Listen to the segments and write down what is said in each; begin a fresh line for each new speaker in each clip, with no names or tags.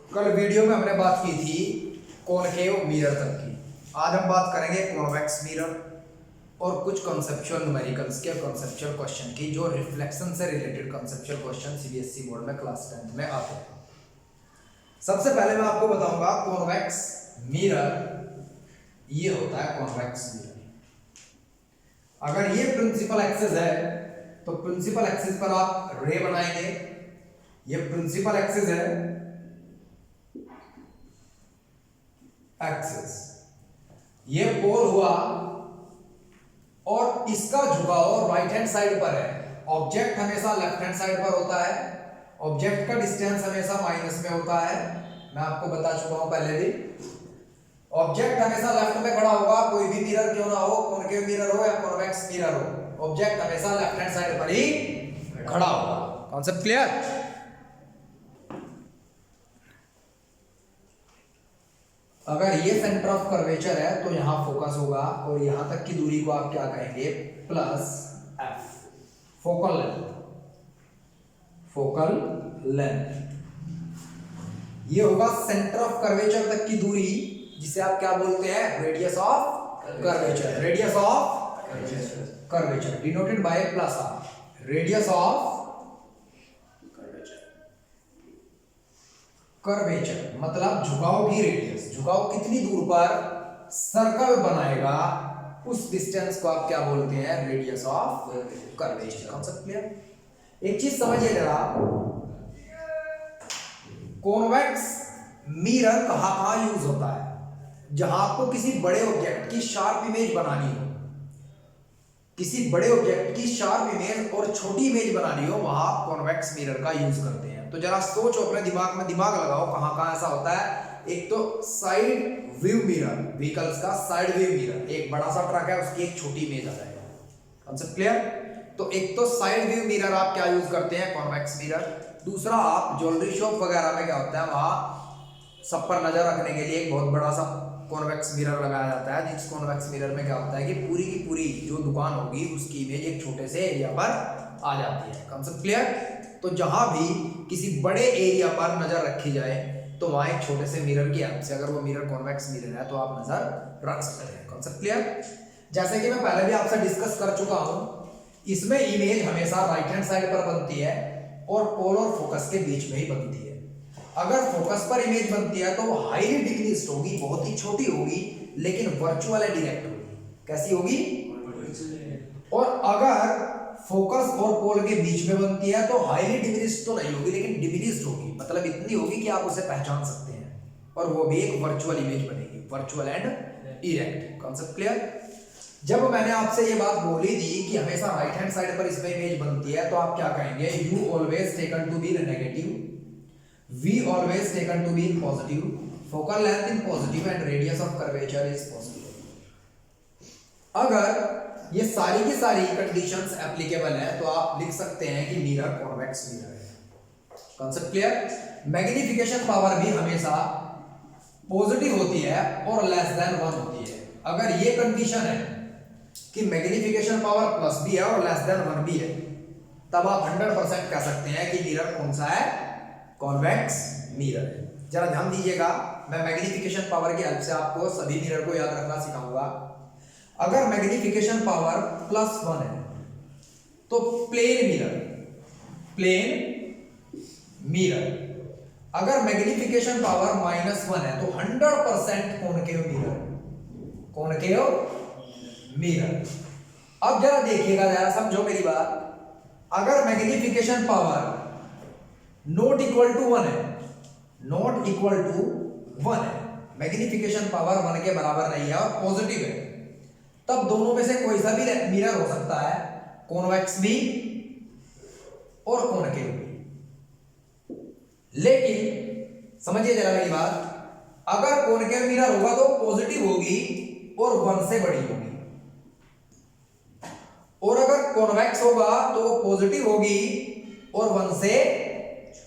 कल वीडियो में हमने बात की थी कॉनकेव मिरर तक की। आज हम बात करेंगे कॉन्वेक्स मिरर और कुछ कॉन्सेप्चुअल न्यूमेरिकल्स के कॉन्सेप्चुअल क्वेश्चन की, जो रिफ्लेक्शन से related conceptual question CBSE board में क्लास 10th में आते हैं। सबसे पहले मैं आपको बताऊंगा कॉन्वेक्स मिरर ये होता है कॉन्वेक्स मिरर। अगर ये प्रिंसिपल एक्सिस है तो प्रिंसिपल एक्सिस पर आप रे बनाएंगे। ये प्रिंसिपल एक्सिस है, एक्सिस ये पोल हुआ और इसका झुकाव राइट हैंड साइड पर है। ऑब्जेक्ट हमेशा लेफ्ट हैंड साइड पर होता है। ऑब्जेक्ट का डिस्टेंस हमेशा माइनस में होता है, मैं आपको बता चुका हूं पहले भी। ऑब्जेक्ट हमेशा लेफ्ट में खड़ा होगा, कोई भी मिरर क्यों ना हो, कॉनकेव मिरर हो या कॉन्वेक्स मिरर हो, ऑब्जेक्ट हमेशा लेफ्ट हैंड साइड पर ही खड़ा होगा। Concept clear? अगर ये सेंटर ऑफ कर्वेचर है तो यहां फोकस होगा और यहां तक की दूरी को आप क्या कहेंगे, plus F, focal length. Focal length ये होगा सेंटर ऑफ कर्वेचर तक की दूरी, जिसे आप क्या बोलते हैं, radius of curvature. Radius of curvature denoted by plus R. Radius of curvature मतलब झुकाव की रेडियस। झुकाव कितनी दूर पर सर्कल बनाएगा, उस डिस्टेंस को आप क्या बोलते हैं, radius of curvature. Concept clear? एक चीज समझिए जरा, कॉन्वेक्स मिरर कहां यूज होता है, जहां आपको किसी बड़े ऑब्जेक्ट की शार्प इमेज बनानी हो, किसी बड़े ऑब्जेक्ट की शार्प इमेज और छोटी इमेज बनानी हो, वहां कॉन्वेक्स मिरर का यूज करते हैं। तो जरा सोचो, अपने दिमाग में दिमाग लगाओ, कहां कहां ऐसा होता है। एक तो साइड व्यू मिरर, व्हीकल्स का साइड व्यू मिरर, एक बड़ा सा ट्रक है उसकी एक छोटी इमेज आ जाएगा। Concept clear? तो एक तो साइड व्यू मिरर आप क्या यूज करते हैं, कॉन्वेक्स मिरर। दूसरा, आप ज्वेलरी शॉप वगैरह में क्या होता है, वहां सब पर नजर रखने के लिए एक बहुत बड़ा सा कॉन्वेक्स मिरर लगाया जाता है, जिस कॉन्वेक्स मिरर में क्या होता है कि पूरी की पूरी जो दुकान होगी उसकी इमेज एक छोटे से एरिया पर आ जाती है। Concept clear? तो जहां भी किसी बड़े एरिया पर नजर रखी जाए तो वहां एक छोटे से मिरर की हेल्प से, अगर वो मिरर कॉन्वेक्स मिरर है तो आप नजर रख सकते हैं। Concept clear? जैसे कि मैं पहले भी आपसे डिस्कस कर चुका हूं, इसमें इमेज हमेशा राइट हैंड साइड पर बनती है और पोल और फोकस के बीच में ही बनती है। अगर फोकस पर इमेज बनती है तो वो हाईली डिक्रीज्ड होगी, बहुत ही छोटी होगी, लेकिन वर्चुअल एंड डायरेक्ट होगी। कैसी होगी? और अगर फोकस और पोल के बीच में बनती है तो हाईली डिमिनिश्ड तो नहीं होगी, लेकिन डिमिनिश्ड होगी, मतलब इतनी होगी कि आप उसे पहचान सकते हैं, और वो भी एक वर्चुअल इमेज बनेगी, virtual and direct. Concept clear? जब मैंने आपसे ये बात बोली थी कि हमेशा राइट हैंड साइड पर इसमें इमेज बनती है, तो आप क्या कहेंगे, u always taken to be negative, v always taken to be positive, focal length in positive and radius of curvature is positive. अगर ये सारी की सारी कंडीशंस एप्लीकेबल है तो आप लिख सकते हैं कि मिरर कॉन्वेक्स मिरर है। Concept clear? मैग्निफिकेशन पावर भी हमेशा पॉजिटिव होती है और लेस देन 1 होती है। अगर ये कंडीशन है कि मैग्निफिकेशन पावर प्लस भी है और लेस देन 1 भी है, तब आप 100% कह सकते हैं कि मिरर कौन सा है, कॉन्वेक्स मिरर है। जरा ध्यान दीजिएगा, मैं मैग्निफिकेशन पावर की हेल्प से आपको सभी मिरर को याद रखना सिखाऊंगा। अगर मैग्निफिकेशन पावर +1 है तो प्लेन मिरर, प्लेन मिरर। अगर मैग्निफिकेशन पावर -1 है तो 100% कॉनकेव मिरर, कॉनकेव मिरर। अब जरा देखिएगा, जरा समझो मेरी बात। अगर magnification power not equal to 1 है, नॉट इक्वल टू 1 है, मैग्निफिकेशन पावर 1 के बराबर नहीं है और पॉजिटिव है, तब दोनों में से कोई सा भी मिरर हो सकता है, कॉन्वेक्स भी और कॉनकेव भी। लेकिन समझिए जरा मेरी बात, अगर कॉनकेव मिरर होगा तो पॉजिटिव होगी और 1 से बड़ी होगी, और अगर कॉन्वेक्स होगा तो पॉजिटिव होगी और 1 से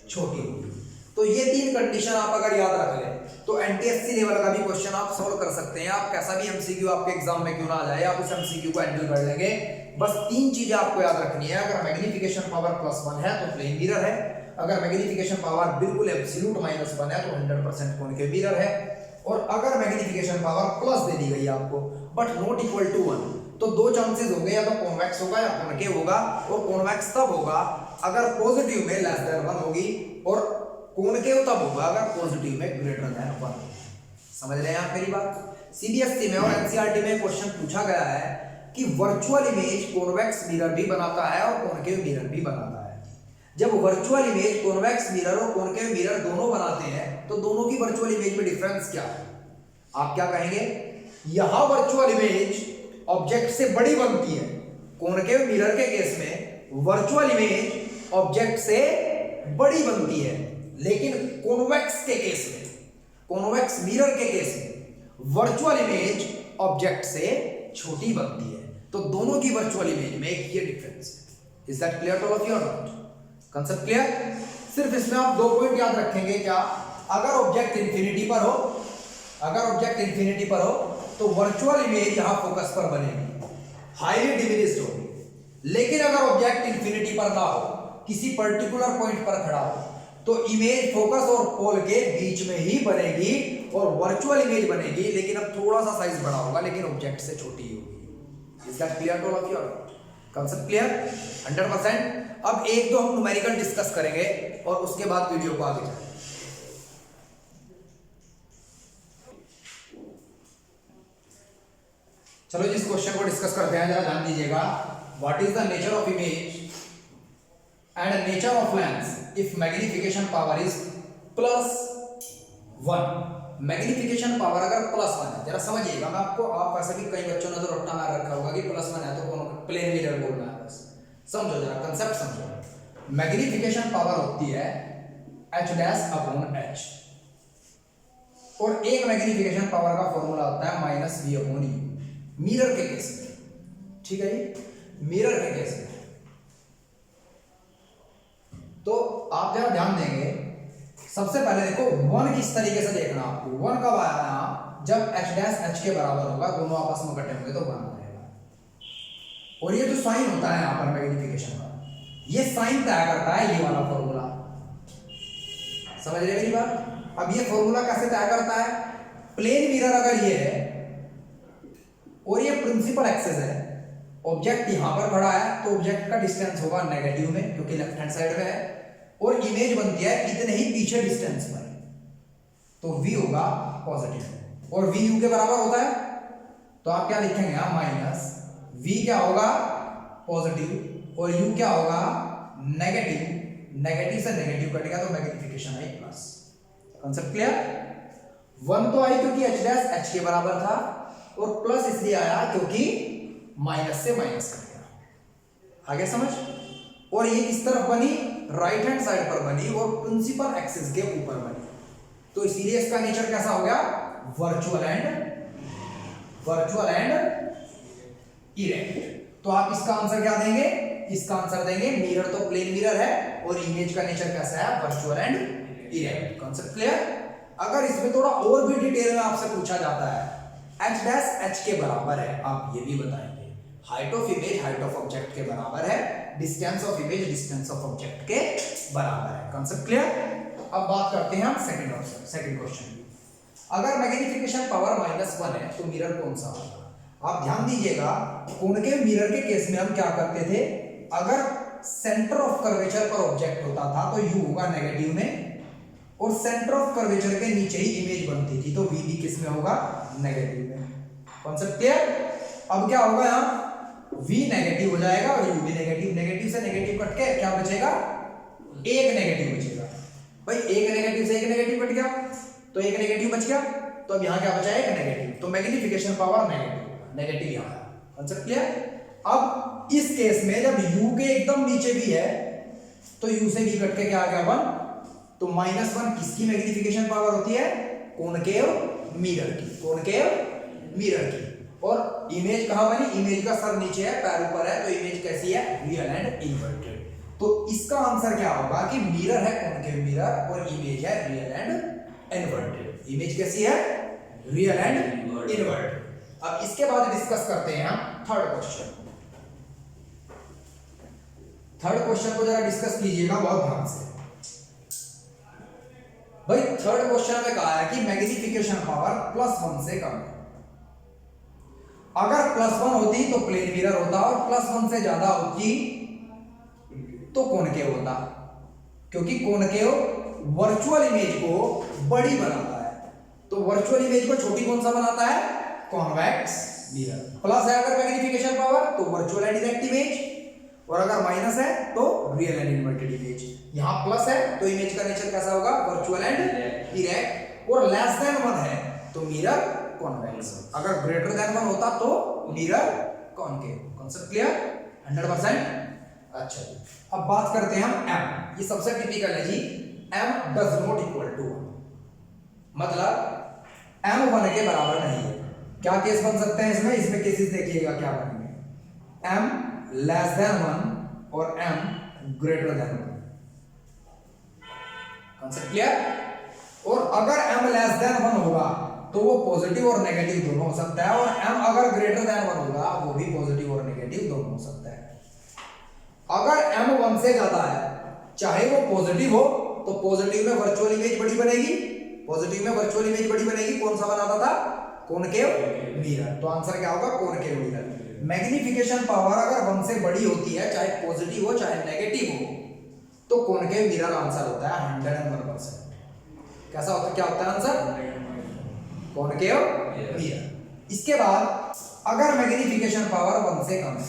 छोटी होगी। तो ये 3 कंडीशन आप अगर याद रख लें तो एनटीएससी लेवल का भी क्वेश्चन आप सॉल्व कर सकते हैं। आप कैसा भी एमसीक्यू आपके एग्जाम में क्यों ना आ जाए, आप उस एमसीक्यू को हैंडल कर लेंगे। बस 3 चीजें आपको याद रखनी है। अगर मैग्निफिकेशन पावर +1 है तो प्लेन मिरर है, अगर मैग्नीफिकेशन पावर बिल्कुल एब्सोल्यूट -1 है तो 100% कॉनकेव मिरर है, और अगर मैग्नीफिकेशन पावर प्लस दे दी गई आपको बट नॉट इक्वल टू 1, तो दो चांसेस हो गए, या तो कॉन्वेक्स होगा या कॉनकेव होगा, और कॉन्वेक्स तब होगा अगर पॉजिटिव में लेस देन 1 होगी, और कॉनकेव तब होगा अगर पॉजिटिव में ग्रेटर देन 1। समझ रहे हैं आप मेरी बात? सीबीएसई में और एनसीईआरटी में क्वेश्चन पूछा गया है कि वर्चुअल इमेज कॉन्वेक्स मिरर भी बनाता है और कॉनकेव मिरर भी बनाता है। जब वर्चुअल इमेज कॉन्वेक्स मिरर और कॉनकेव मिरर दोनों बनाते हैं तो दोनों की वर्चुअल इमेज में डिफरेंस क्या है? आप क्या कहेंगे? यहां वर्चुअल इमेज ऑब्जेक्ट से बड़ी बनती है, कॉनकेव मिरर के केस में वर्चुअल इमेज ऑब्जेक्ट से बड़ी बनती है, लेकिन कॉन्वेक्स के केस में, कॉन्वेक्स मिरर के केस में वर्चुअल इमेज ऑब्जेक्ट से छोटी बनती है। तो दोनों की वर्चुअल इमेज में एक ये डिफरेंस है। Is that clear to all of you और नॉट? Concept clear? सिर्फ इसमें आप दो पॉइंट याद रखेंगे। क्या? अगर ऑब्जेक्ट इंफिनिटी पर हो, अगर ऑब्जेक्ट इंफिनिटी पर हो तो वर्चुअल इमेज यहां फोकस पर बनेगी, हाईली डिमिनिश्ड होगी। लेकिन अगर ऑब्जेक्ट इंफिनिटी पर ना हो, किसी पर्टिकुलर पॉइंट पर खड़ा हो, तो इमेज फोकस और पोल के बीच में ही बनेगी और वर्चुअल इमेज बनेगी, लेकिन अब थोड़ा सा साइज बड़ा होगा, लेकिन ऑब्जेक्ट से छोटी होगी। इसका clear to all of you? Concept clear? 100%। अब एक दो हम न्यूमेरिकल डिस्कस करेंगे और उसके बाद वीडियो को आगे चलेंगे। चलो जिस क्वेश्चन को डिस्कस करते हैं जरा ध्यान दीजिएगा। What is the nature of image and nature of lens if magnification power is +1? Magnification power अगर +1 है, जरा समझिएगा, मैं आपको, आप वैसे भी कई बच्चों ने तो रट्टा मार रखा होगा कि +1 है तो कौन प्लेन मिरर बोलना है, बस समझो जरा कंसेप्ट समझो। मैग्नीफिकेशन पावर होती है h'/h, और एक मैग्नीफिकेशन पावर का फॉर्मूला होता है -v/u मिरर के केस में। ठीक है जी, मिरर के केस में तो आप जरा ध्यान देंगे। सबसे पहले देखो 1 किस तरीके से देखना आपको। 1 कब आया यहां? जब h' के बराबर होगा, दोनों आपस में इकट्ठे होंगे तो 1 आ जाएगा। और ये जो साइन होता है यहां पर मैग्नीफिकेशन का, ये साइन तय करता है ये वाला फॉर्मूला। समझ रहे मेरी बात? अब ये फॉर्मूला कैसे तय करता है? प्लेन मिरर अगर ये है और ये प्रिंसिपल एक्सिस है, ऑब्जेक्ट यहां पर खड़ा है तो ऑब्जेक्ट का डिस्टेंस होगा नेगेटिव में क्योंकि लेफ्ट हैंड साइड में है, और इमेज बनती है इतने ही पीछे डिस्टेंस पर, तो v होगा पॉजिटिव और v u के बराबर होता है। तो आप क्या लिखेंगे? -v क्या होगा? पॉजिटिव, और u क्या होगा? नेगेटिव। नेगेटिव से नेगेटिव कटेगा तो मैग्नीफिकेशन आई प्लस। Concept clear? 1 तो आई क्योंकि h' के बराबर था, और प्लस इसलिए आया क्योंकि माइनस से माइनस कट गया। आगे समझ? और ये किस तरफ बनी? राइट हैंड साइड पर बनी और प्रिंसिपल एक्सिस के ऊपर बनी, तो इसीलिए इसका नेचर कैसा हो गया? Virtual and erect. तो आप इसका आंसर क्या देंगे? इसका आंसर देंगे मिरर तो प्लेन मिरर है और इमेज का नेचर कैसा है? Virtual and erect. Concept clear? अगर इसमें थोड़ा और भी डिटेल में आपसे पूछा जाता है h' के बराबर है, आप ये भी बताएंगे। Height of image height of object के बराबर है, distance of image distance of object के बराबर है। Concept clear? अब बात करते हैं हम सेकंड क्वेश्चन की। अगर मैग्नीफिकेशन पावर -1 है तो मिरर कौन सा होगा? आप ध्यान दीजिएगा, कॉनकेव मिरर के केस में हम क्या करते थे? अगर सेंटर ऑफ कर्वेचर पर ऑब्जेक्ट होता था तो u होगा नेगेटिव में, और सेंटर ऑफ कर्वेचर के नीचे ही इमेज बनती थी तो v भी किस में होगा? नेगेटिव में। Concept clear? अब क्या होगा? यहां v नेगेटिव हो जाएगा और u भी नेगेटिव। नेगेटिव से नेगेटिव कट के क्या बचेगा? एक नेगेटिव बचेगा। भाई एक नेगेटिव से एक नेगेटिव कट गया तो एक नेगेटिव बच गया, तो अब यहां क्या बचा? एक नेगेटिव। तो मैग्नीफिकेशन पावर नेगेटिव यहां। Concept clear? अब इस केस में जब u के एकदम नीचे भी है तो u से v कट के क्या आ गया? 1। तो -1 किसकी मैग्नीफिकेशन पावर होती है? कॉनकेव मिरर की। कॉनकेव मिरर की। और इमेज कहां बनी? इमेज का सर नीचे है, पैर ऊपर है, तो इमेज कैसी है? Real and inverted. तो इसका आंसर क्या होगा कि मिरर है कॉनकेव मिरर और इमेज है रियल एंड इन्वर्टेड। इमेज कैसी है? Real and inverted. अब इसके बाद डिस्कस करते हैं हम थर्ड क्वेश्चन। थर्ड क्वेश्चन को जरा डिस्कस कीजिएगा बहुत ध्यान से। थर्ड क्वेश्चन में कहा है कि मैग्नीफिकेशन पावर +1 से कम है। अगर +1 होती तो प्लेन मिरर होता और +1 से ज्यादा होती तो कॉनकेव होता, क्योंकि कॉनकेव वर्चुअल इमेज को बड़ी बनाता है। तो वर्चुअल इमेज को छोटी कौन सा बनाता है? Convex mirror. प्लस है अगर मैग्नीफिकेशन पावर तो वर्चुअल एंड डायरेक्ट इमेज, और अगर माइनस है तो रियल एंड इन्वर्टेड इमेज। यहां प्लस है तो इमेज का नेचर कैसा होगा? Virtual and direct. और लेस देन 1 है तो मिरर कॉन्वेक्स। अगर ग्रेटर देन 1 होता तो मिरर कॉनकेव। Concept clear? 100%। अच्छा जी, अब बात करते हैं हम m। ये सबसे टिपिकल है जी, m does not equal to 1, मतलब m 1 के बराबर नहीं है। क्या केस बन सकते हैं इसमें? इसमें केसेस देखिएगा क्या बनेंगे, m लेस देन 1 और m greater than 1। Concept clear? और अगर m लेस देन 1 होगा तो वो पॉजिटिव और नेगेटिव दोनों हो सकता है, और m अगर ग्रेटर देन 1 होगा वो भी पॉजिटिव और नेगेटिव दोनों हो सकता है। अगर m 1 से ज्यादा है, चाहे वो पॉजिटिव हो, तो पॉजिटिव में वर्चुअल इमेज बड़ी बनेगी, पॉजिटिव में वर्चुअल इमेज बड़ी बनेगी। कौन सा बनाता था? Concave mirror. तो आंसर क्या होगा? Concave mirror. मैग्नीफिकेशन पावर अगर 1 से बड़ी होती है, चाहे पॉजिटिव हो चाहे नेगेटिव हो, तो कॉनकेव मिरर आंसर होता है 101%। कैसा होता है? क्या होता है आंसर? Concave mirror. इसके बाद अगर मैग्नीफिकेशन पावर 1 से कम है,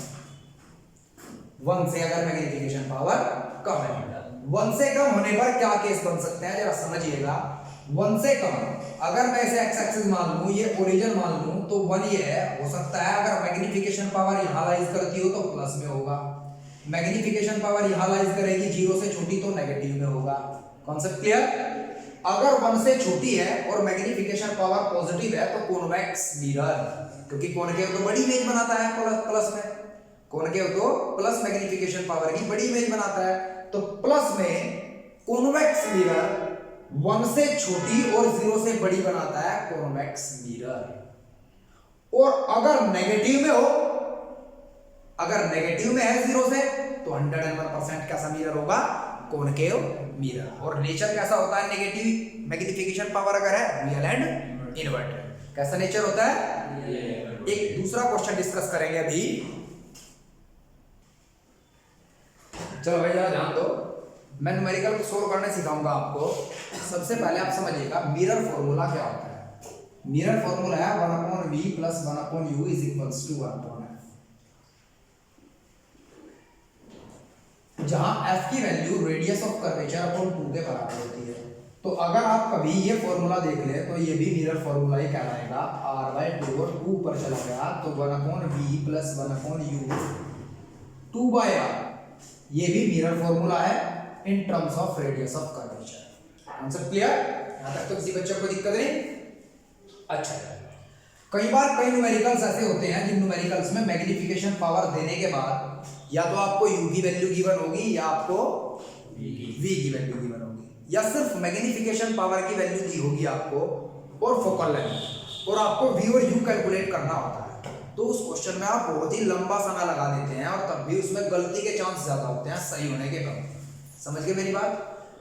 1 से अगर मैग्नीफिकेशन पावर कम है, 1 से कम होने पर क्या केस बन सकते हैं जरा समझिएगा। 1 से कम, अगर मैं इसे x एक्सिस मान लूं, ये ओरिजिन मान लूं, तो 1 ये है। हो सकता है अगर मैग्नीफिकेशन पावर यहां लाइज करती हो तो प्लस में होगा, मैग्नीफिकेशन पावर यहां लाइज करेगी 0 से छोटी तो नेगेटिव में होगा। Concept clear? अगर 1 से छोटी है और मैग्नीफिकेशन पावर पॉजिटिव है तो कॉन्वेक्स मिरर, क्योंकि कॉनकेव तो बड़ी इमेज बनाता है प्लस में, कॉनकेव तो प्लस मैग्नीफिकेशन पावर की बड़ी इमेज बनाता है। तो प्लस में कॉन्वेक्स मिरर 1 से छोटी और 0 से बड़ी बनाता है कॉन्वेक्स मिरर। और अगर नेगेटिव में हो, अगर नेगेटिव में है 0 से, तो 101% कैसा मिरर होगा? Concave mirror. और नेचर कैसा होता है नेगेटिव मैग्नीफिकेशन पावर अगर है? Real and inverted. कैसा नेचर होता है? एक दूसरा क्वेश्चन डिस्कस करेंगे अभी। चलो भाई जरा ध्यान दो, मैं न्यूमेरिकल को सोल्व करने सिखाऊंगा आपको। सबसे पहले आप समझिएगा मिरर फॉर्मूला क्या होता है। मिरर फॉर्मूला है 1/v + 1/u = 1/f, जहां f की value radius of curvature upon 2 के बराबर होती है। तो अगर आप कभी ये फॉर्मूला देख ले तो ये भी मिरर फॉर्मूला ही कहलाएगा। r/2 और 2 पर चला गया तो 1/v + 1/u 2/r, ये भी मिरर फॉर्मूला है in terms of radius of curvature. Answer clear? यहां तक तो किसी बच्चे को दिक्कत नहीं? अच्छा, कई बार कई न्यूमेरिकल्स ऐसे होते हैं जिन न्यूमेरिकल्स में मैग्नीफिकेशन पावर देने के बाद या तो आपको u की वैल्यू गिवन होगी या आपको v की वैल्यू गिवन होगी, या सिर्फ मैग्नीफिकेशन पावर की वैल्यू दी होगी आपको और फोकल लेंथ, और आपको v और u कैलकुलेट करना होता है। तो उस क्वेश्चन में आप बहुत ही लंबा समय लगा देते हैं और तब भी उसमें गलती के चांस ज्यादा होते हैं सही होने के कम। समझ गए मेरी बात?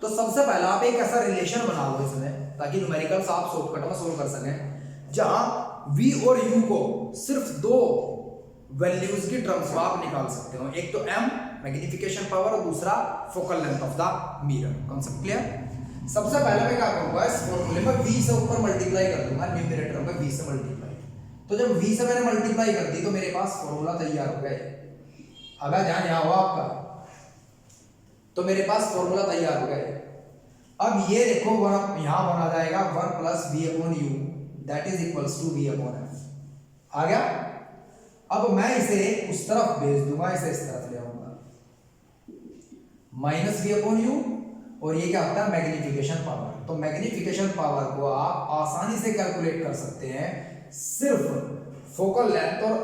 तो सबसे पहले आप एक ऐसा रिलेशन बना लो इसमें, ताकि न्यूमेरिकल्स आप शॉर्टकट में सोल्व कर सकें, जहां v और u को सिर्फ 2 वैल्यूज की टर्म्स में आप निकाल सकते हो। एक तो m मैग्नीफिकेशन पावर और दूसरा focal length of the mirror. Concept clear? सबसे पहले मैं क्या करूंगा, इस फॉर्मूले में v से ऊपर मल्टीप्लाई कर दूंगा, न्यूमरेटर में v से मल्टीप्लाई। तो जब v से मैंने मल्टीप्लाई कर दी तो मेरे पास फॉर्मूला तैयार हो गया। अगर ध्यान यहाँ हुआ आपका, तो मेरे पास फॉर्मूला तैयार हो गया। अब ये देखो यहां बना जाएगा 1 + v/u that is equals to v/f। आ गया? अब मैं इसे उस तरफ भेज दूंगा, इसे इस तरफ ले आऊंगा, -v/u, और ये क्या होता है? Magnification power. तो मैग्नीफिकेशन पावर को आप आसानी से कैलकुलेट कर सकते हैं सिर्फ फोकल लेंथ और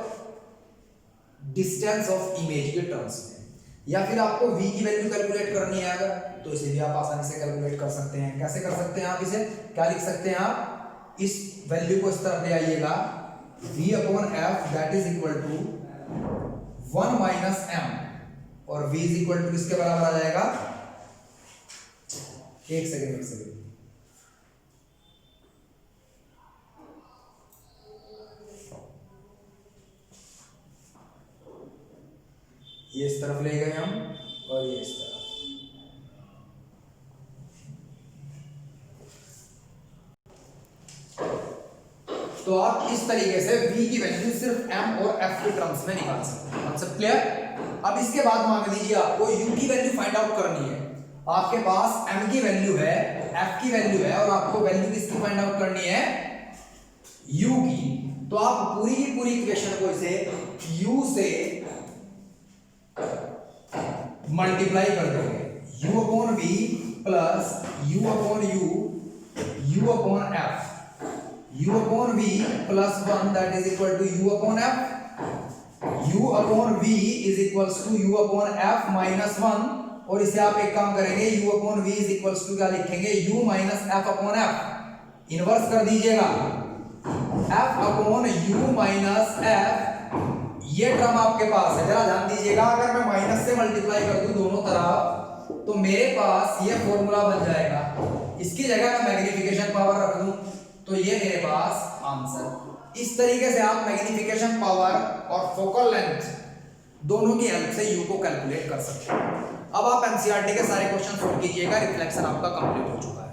डिस्टेंस ऑफ इमेज के टर्म्स में। या फिर आपको v की वैल्यू कैलकुलेट करनी है अगर, तो इसे भी आप आसानी से कैलकुलेट कर सकते हैं। कैसे कर सकते हैं आप इसे? क्या लिख सकते हैं आप? इस वैल्यू को इस तरफ ले आइएगा, v/f that is equal to 1 - m, और v इज इक्वल टू किसके बराबर आ जाएगा? एक सेकेंड ये इस तरफ ले गए हम और ये इस तरफ। तो आप इस तरीके से v की वैल्यू सिर्फ m और f के टर्म्स में निकाल सकते हैं। Concept clear. अब इसके बाद मान लीजिए आपको u की वैल्यू फाइंड आउट करनी है। आपके पास m की वैल्यू है, f की वैल्यू है और आपको वैल्यू किसकी फाइंड आउट करनी है, u की। तो आप पूरी की पूरी इक्वेशन को इसे u से मल्टीप्लाई कर देंगे। u upon v plus u upon u, u upon f, u upon v plus 1 that is equal to u upon f, u upon v is equals to u upon f minus 1। और इसे आप एक काम करेंगे, u upon v is equals to क्या लिखेंगे, u minus f upon f। Inverse कर दीजिएगा, f upon u minus f। ये टर्म आपके पास है, जरा ध्यान दीजिएगा। अगर मैं माइनस से मल्टीप्लाई कर दूं दोनों तरफ तो मेरे पास ये फॉर्मूला बन जाएगा। इसकी जगह मैं मैग्नीफिकेशन पावर रख दूं तो ये मेरे पास आंसर। इस तरीके से आप मैग्नीफिकेशन पावर और फोकल लेंथ दोनों की हेल्प से u को कैलकुलेट कर सकते हैं। अब आप एनसीईआरटी के सारे क्वेश्चन सॉल्व कीजिएगा। रिफ्लेक्शन आपका कंप्लीट हो चुका है।